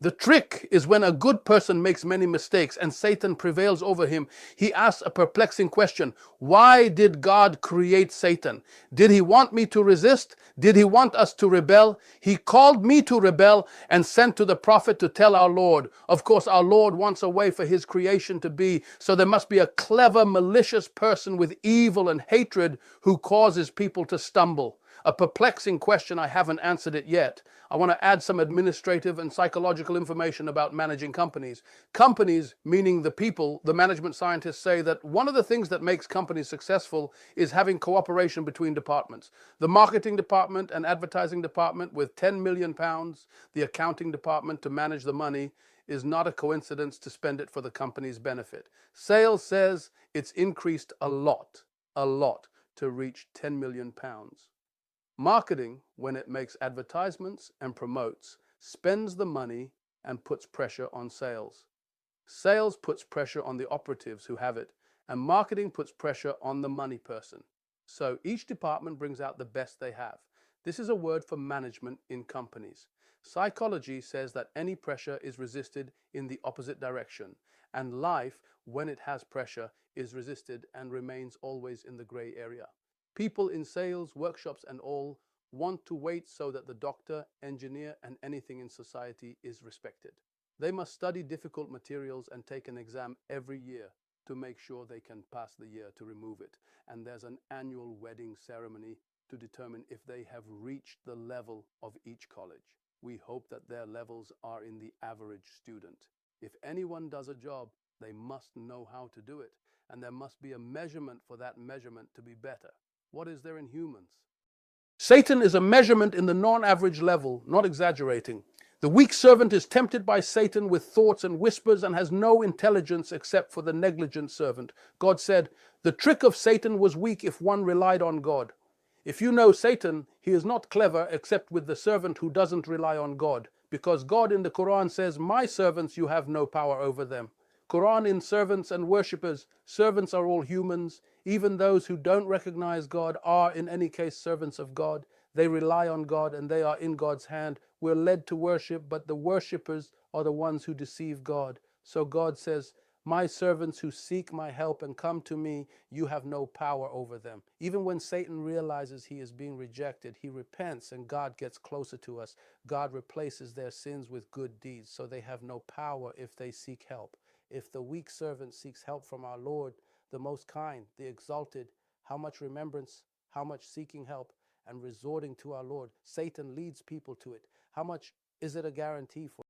The trick is when a good person makes many mistakes and Satan prevails over him, he asks a perplexing question. Why did God create Satan? Did he want me to resist? Did he want us to rebel? He called me to rebel and sent to the prophet to tell our Lord. Of course, our Lord wants a way for his creation to be, so there must be a clever, malicious person with evil and hatred who causes people to stumble. A perplexing question, I haven't answered it yet. I want to add some administrative and psychological information about managing companies. Companies, meaning the people, the management scientists say that one of the things that makes companies successful is having cooperation between departments. The marketing department and advertising department with £10 million, the accounting department to manage the money, is not a coincidence to spend it for the company's benefit. Sales says it's increased a lot, to reach £10 million. Marketing, when it makes advertisements and promotes, spends the money and puts pressure on sales. Sales puts pressure on the operatives who have it, and marketing puts pressure on the money person. So each department brings out the best they have. This is a word for management in companies. Psychology says that any pressure is resisted in the opposite direction, and life, when it has pressure, is resisted and remains always in the gray area. People in sales, workshops and all want to wait so that the doctor, engineer and anything in society is respected. They must study difficult materials and take an exam every year to make sure they can pass the year to remove it. And there's an annual wedding ceremony to determine if they have reached the level of each college. We hope that their levels are in the average student. If anyone does a job, they must know how to do it, and there must be a measurement for that measurement to be better. What is there in humans? Satan is a measurement in the non-average level, not exaggerating. The weak servant is tempted by Satan with thoughts and whispers and has no intelligence except for the negligent servant. God said, the trick of Satan was weak if one relied on God. If you know Satan, he is not clever except with the servant who doesn't rely on God, because God in the Quran says, my servants, you have no power over them. Quran in servants and worshippers. Servants are all humans. Even those who don't recognize God are in any case servants of God. They rely on God and they are in God's hand. We're led to worship, but the worshippers are the ones who deceive God. So God says, my servants who seek my help and come to me, you have no power over them. Even when Satan realizes he is being rejected, he repents and God gets closer to us. God replaces their sins with good deeds, so they have no power if they seek help. If the weak servant seeks help from our Lord, the most kind, the exalted, how much remembrance, how much seeking help and resorting to our Lord. Satan leads people to it. How much is it a guarantee for?